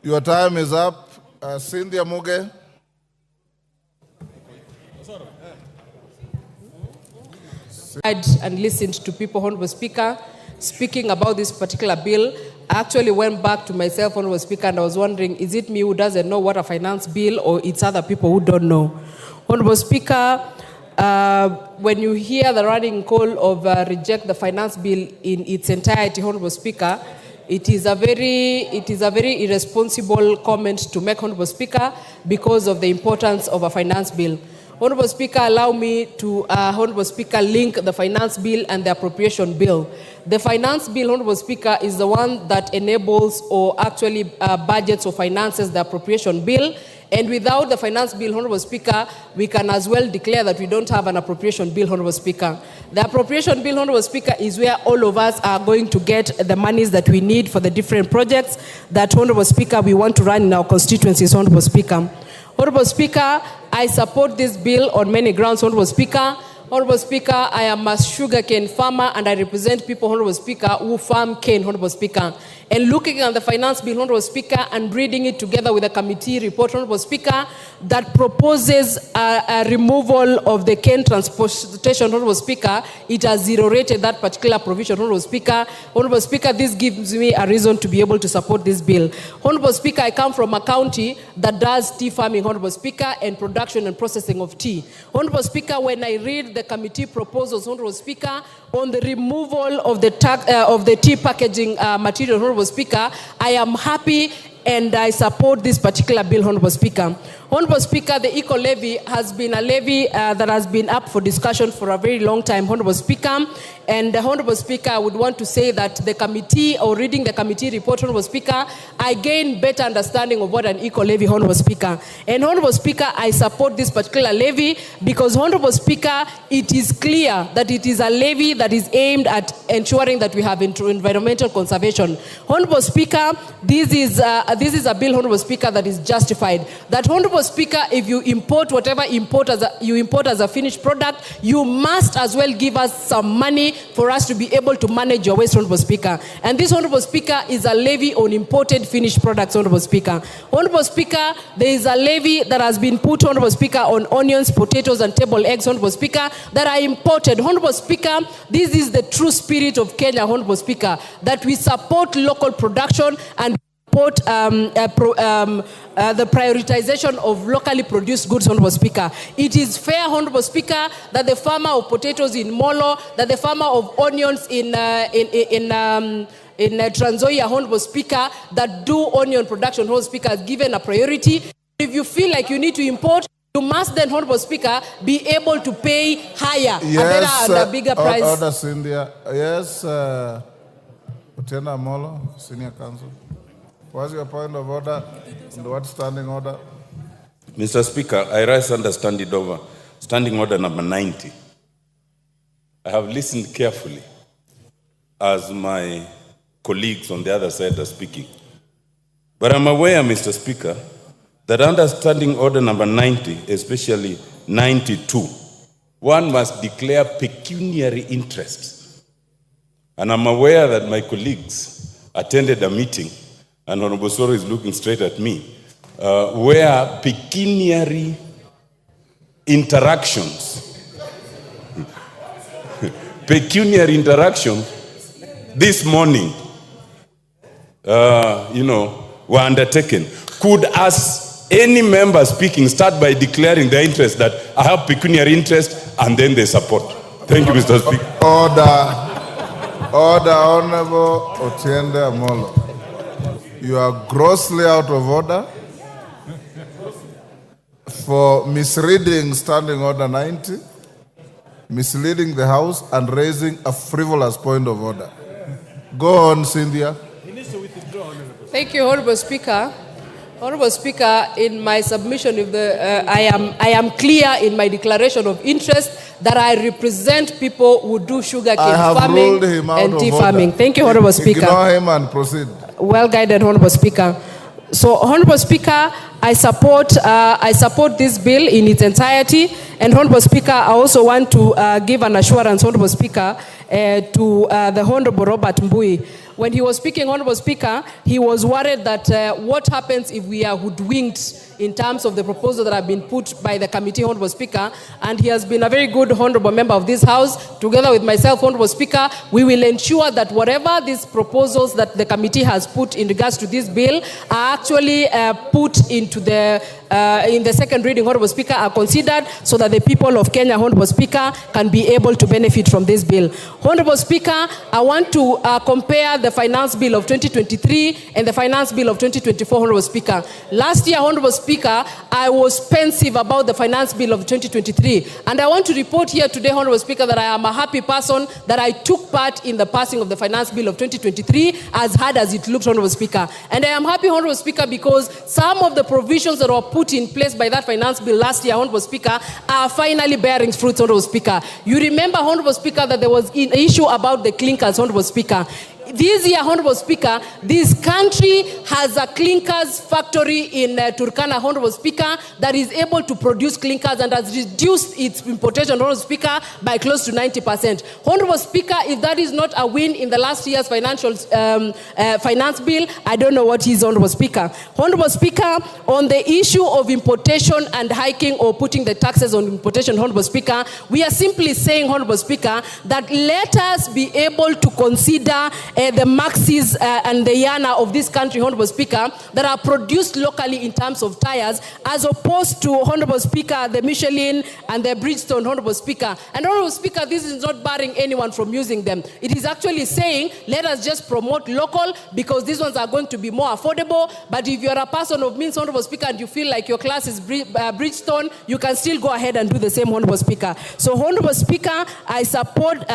Your time is up. Cynthia Muge. And listened to people, Honorable Speaker, speaking about this particular bill. I actually went back to myself, Honorable Speaker, and I was wondering, is it me who doesn't know what a finance bill, or it's other people who don't know? Honorable Speaker, when you hear the running call of reject the finance bill in its entirety, Honorable Speaker, it is a very irresponsible comment to make, Honorable Speaker, because of the importance of a finance bill. Honorable Speaker, allow me to, Honorable Speaker, link the finance bill and the appropriation bill. The finance bill, Honorable Speaker, is the one that enables or actually budgets or finances the appropriation bill. And without the finance bill, Honorable Speaker, we can as well declare that we don't have an appropriation bill, Honorable Speaker. The appropriation bill, Honorable Speaker, is where all of us are going to get the monies that we need for the different projects that, Honorable Speaker, we want to run in our constituencies, Honorable Speaker. Honorable Speaker, I support this bill on many grounds, Honorable Speaker. Honorable Speaker, I am a sugarcane farmer and I represent people, Honorable Speaker, who farm cane, Honorable Speaker. And looking at the finance bill, Honorable Speaker, and reading it together with a committee report, Honorable Speaker, that proposes a removal of the cane transportation, Honorable Speaker, it has zero-rated that particular provision, Honorable Speaker. Honorable Speaker, this gives me a reason to be able to support this bill. Honorable Speaker, I come from a county that does tea farming, Honorable Speaker, and production and processing of tea. Honorable Speaker, when I read the committee proposals, Honorable Speaker, on the removal of the tea packaging material, Honorable Speaker, I am happy and I support this particular bill, Honorable Speaker. Honorable Speaker, the eco levy has been a levy that has been up for discussion for a very long time, Honorable Speaker. And Honorable Speaker, I would want to say that the committee, or reading the committee report, Honorable Speaker, I gain better understanding of what an eco levy, Honorable Speaker. And Honorable Speaker, I support this particular levy because, Honorable Speaker, it is clear that it is a levy that is aimed at ensuring that we have environmental conservation. Honorable Speaker, this is a bill, Honorable Speaker, that is justified. That, Honorable Speaker, if you import whatever you import as a finished product, you must as well give us some money for us to be able to manage your waste, Honorable Speaker. And this, Honorable Speaker, is a levy on imported finished products, Honorable Speaker. Honorable Speaker, there is a levy that has been put, Honorable Speaker, on onions, potatoes, and table eggs, Honorable Speaker, that are imported. Honorable Speaker, this is the true spirit of Kenya, Honorable Speaker, that we support local production and support the prioritization of locally produced goods, Honorable Speaker. It is fair, Honorable Speaker, that the farmer of potatoes in Molo, that the farmer of onions in Trans Nzoia, Honorable Speaker, that do onion production, Honorable Speaker, is given a priority. If you feel like you need to import, you must then, Honorable Speaker, be able to pay higher, yes, a better and a bigger price. Order, Cynthia. Yes, Lieutenant Molo, Senior Counsel. What's your point of order? And what standing order? Mr. Speaker, I rise under standing order number 90. I have listened carefully as my colleagues on the other side are speaking. But I'm aware, Mr. Speaker, that under standing order number 90, especially 92, one must declare pecuniary interests. And I'm aware that my colleagues attended a meeting, and Honorable Soro is looking straight at me, where pecuniary interactions, this morning, were undertaken. Could any member speaking start by declaring their interest that I have pecuniary interest and then they support? Thank you, Mr. Speaker. Order, Honorable Otiende Amolo. You are grossly out of order for misreading standing order 90, misleading the House, and raising a frivolous point of order. Go on, Cynthia. Thank you, Honorable Speaker. Honorable Speaker, in my submission, I am clear in my declaration of interest that I represent people who do sugarcane farming and tea farming. Thank you, Honorable Speaker. Ignore him and proceed. Well guided, Honorable Speaker. So, Honorable Speaker, I support this bill in its entirety. And Honorable Speaker, I also want to give an assurance, Honorable Speaker, to the Honorable Robert Mbui. when he was speaking, Honorable Speaker, he was worried that what happens if we are hoodwinked in terms of the proposal that have been put by the committee, Honorable Speaker, and he has been a very good honorable member of this House. Together with myself, Honorable Speaker, we will ensure that whatever these proposals that the committee has put in regards to this bill are actually put into the in the second reading, Honorable Speaker, are considered so that the people of Kenya, Honorable Speaker, can be able to benefit from this bill. Honorable Speaker, I want to compare the finance bill of 2023 and the finance bill of 2024, Honorable Speaker. Last year, Honorable Speaker, I was pensive about the finance bill of 2023, and I want to report here today, Honorable Speaker, that I am a happy person that I took part in the passing of the finance bill of 2023, as hard as it looked, Honorable Speaker. And I am happy, Honorable Speaker, because some of the provisions that were put in place by that finance bill last year, Honorable Speaker, are finally bearing fruits, Honorable Speaker. You remember, Honorable Speaker, that there was an issue about the clinkers, Honorable Speaker. This year, Honorable Speaker, this country has a clinkers factory in Turkana, Honorable Speaker, that is able to produce clinkers and has reduced its importation, Honorable Speaker, by close to 90%. Honorable Speaker, if that is not a win in the last year's financial finance bill, I don't know what is, Honorable Speaker. Honorable Speaker, on the issue of importation and hiking or putting the taxes on importation, Honorable Speaker, we are simply saying, Honorable Speaker, that let us be able to consider the Maxis and the Yana of this country, Honorable Speaker, that are produced locally in terms of tires, as opposed to, Honorable Speaker, the Michelin and the Bridgestone, Honorable Speaker. And Honorable Speaker, this is not barring anyone from using them. It is actually saying, let us just promote local, because these ones are going to be more affordable. But if you're a person of means, Honorable Speaker, and you feel like your class is Bridgestone, you can still go ahead and do the same, Honorable Speaker. So, Honorable Speaker, I support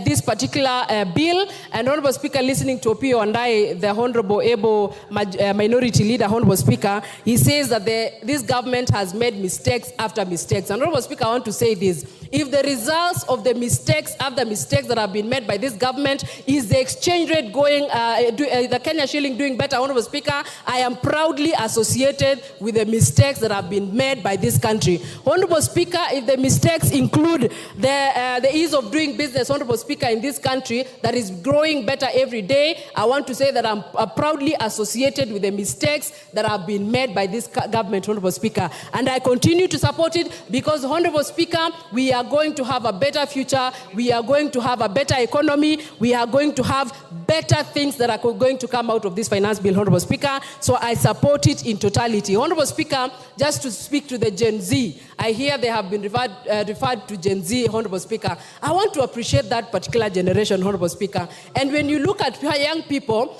this particular bill, and Honorable Speaker, listening to Opio and I, the Honorable Able Minority Leader, Honorable Speaker, he says that this government has made mistakes after mistakes. And Honorable Speaker, I want to say this. If the results of the mistakes after mistakes that have been made by this government is the exchange rate going, the Kenya shilling doing better, Honorable Speaker, I am proudly associated with the mistakes that have been made by this country. Honorable Speaker, if the mistakes include the ease of doing business, Honorable Speaker, in this country that is growing better every day, I want to say that I'm proudly associated with the mistakes that have been made by this government, Honorable Speaker. And I continue to support it because, Honorable Speaker, we are going to have a better future, we are going to have a better economy, we are going to have better things that are going to come out of this finance bill, Honorable Speaker. So I support it in totality. Honorable Speaker, just to speak to the Gen Z, I hear they have been referred to Gen Z, Honorable Speaker. I want to appreciate that particular generation, Honorable Speaker. And when you look at young people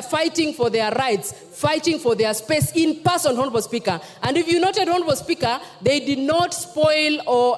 fighting for their rights, fighting for their space in person, Honorable Speaker. And if you noted, Honorable Speaker, they did not spoil or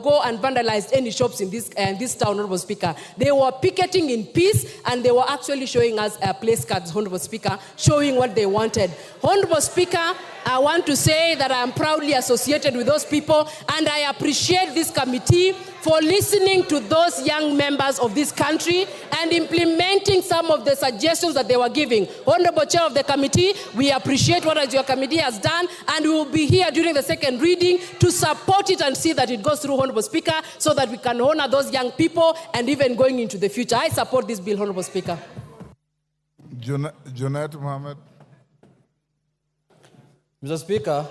go and vandalize any shops in this town, Honorable Speaker. They were picketing in peace, and they were actually showing us place cards, Honorable Speaker, showing what they wanted. Honorable Speaker, I want to say that I am proudly associated with those people, and I appreciate this committee for listening to those young members of this country and implementing some of the suggestions that they were giving. Honorable Chair of the committee, we appreciate what your committee has done, and we will be here during the second reading to support it and see that it goes through, Honorable Speaker, so that we can honor those young people and even going into the future. I support this bill, Honorable Speaker. Junet Mohammed. Mr. Speaker.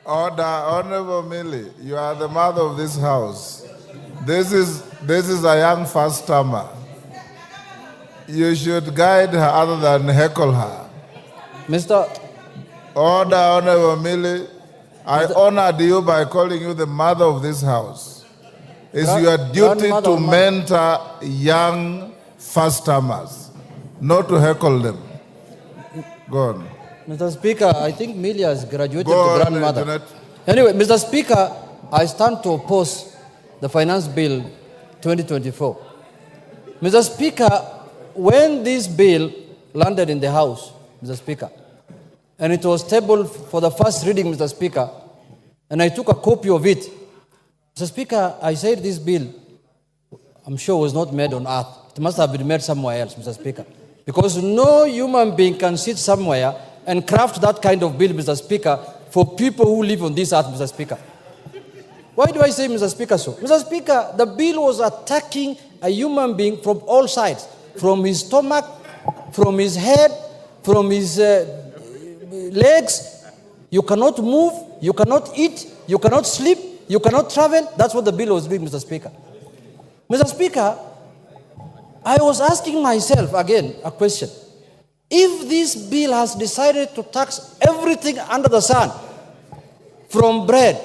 Order, Honorable Millie, you are the mother of this house. This is a young first-timer. You should guide her other than heckle her. Mr. Order, Honorable Millie. I honored you by calling you the mother of this house. It's your duty to mentor young first-timers, not to heckle them. Go on. Mr. Speaker, I think Millie has graduated to grandmother. Anyway, Mr. Speaker, I stand to oppose the Finance Bill 2024. Mr. Speaker, when this bill landed in the House, Mr. Speaker, and it was tabled for the first reading, Mr. Speaker, and I took a copy of it, Mr. Speaker, I said this bill, I'm sure, was not made on earth. It must have been made somewhere else, Mr. Speaker. Because no human being can sit somewhere and craft that kind of bill, Mr. Speaker, for people who live on this earth, Mr. Speaker. Why do I say, Mr. Speaker, so? Mr. Speaker, the bill was attacking a human being from all sides. from his stomach, from his head, from his legs. You cannot move, you cannot eat, you cannot sleep, you cannot travel. That's what the bill was doing, Mr. Speaker. Mr. Speaker, I was asking myself again a question. If this bill has decided to tax everything under the sun, from bread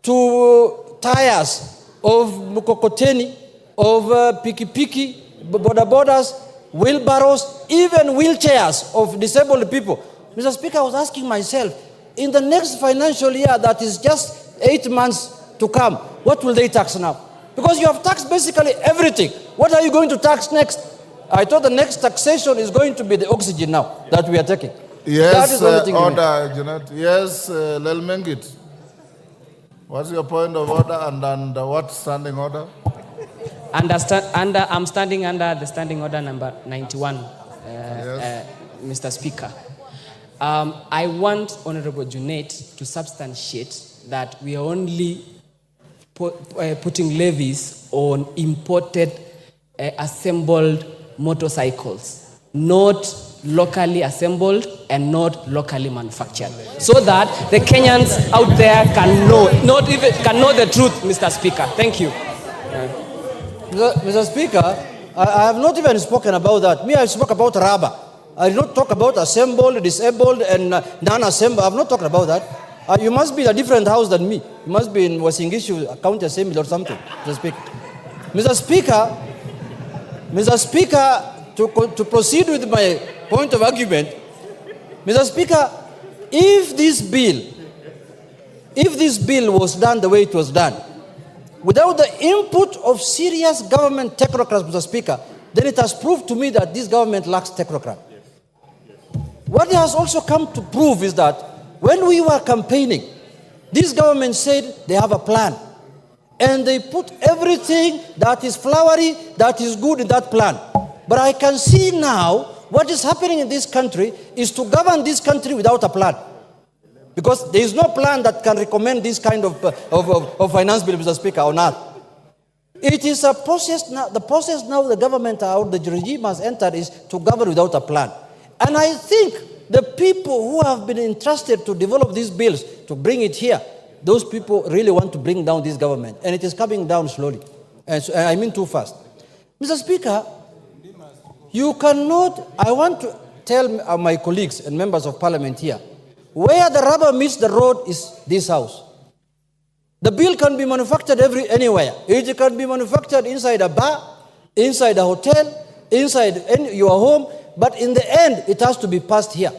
to tires of mukokoteni, of piki-piki, boda-bodas, wheelbarrows, even wheelchairs of disabled people. Mr. Speaker, I was asking myself, in the next financial year that is just 8 months to come, what will they tax now? Because you have taxed basically everything. What are you going to tax next? I thought the next taxation is going to be the oxygen now that we are taking. Yes, order, Janet. Yes, Lelmengit. What's your point of order and what standing order? I'm standing under the standing order number 91, Yes. Mr. Speaker. I want Honorable Junet to substantiate that we are only putting levies on imported assembled motorcycles, not locally assembled and not locally manufactured, so that the Kenyans out there can know, can know the truth, Mr. Speaker. Thank you. Mr. Speaker, I have not even spoken about that. Me, I spoke about rubber. I did not talk about assembled, disabled, and non-assembled. I have not talked about that. You must be in a different house than me. You must be in Wasingishu County Assembly or something, Mr. Speaker. Mr. Speaker, to proceed with my point of argument, Mr. Speaker, if this bill was done the way it was done, without the input of serious government technocrats, Mr. Speaker, then it has proved to me that this government lacks technocrats. What it has also come to prove is that when we were campaigning, this government said they have a plan. And they put everything that is flowery, that is good in that plan. But I can see now what is happening in this country is to govern this country without a plan. Because there is no plan that can recommend this kind of finance bill, Mr. Speaker, on earth. It is a process now. The process now the government or the regime has entered is to govern without a plan. And I think the people who have been entrusted to develop these bills, to bring it here, those people really want to bring down this government. And it is coming down slowly. And so, I mean too fast. Mr. Speaker, you cannot, I want to tell my colleagues and members of parliament here, where the rubber meets the road is this house. The bill can be manufactured anywhere. It can be manufactured inside a bar, inside a hotel, inside your home, but in the end, it has to be passed here.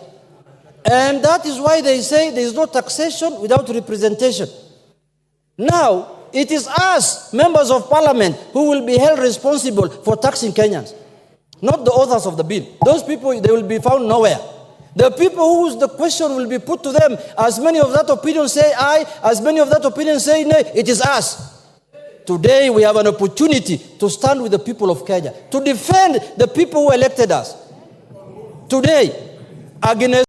And that is why they say there is no taxation without representation. Now, it is us, members of parliament, who will be held responsible for taxing Kenyans, not the authors of the bill. Those people, they will be found nowhere. The people whose the question will be put to them, as many of that opinion say aye, as many of that opinion say nay, it is us. Today, we have an opportunity to stand with the people of Kenya, to defend the people who elected us. Today, against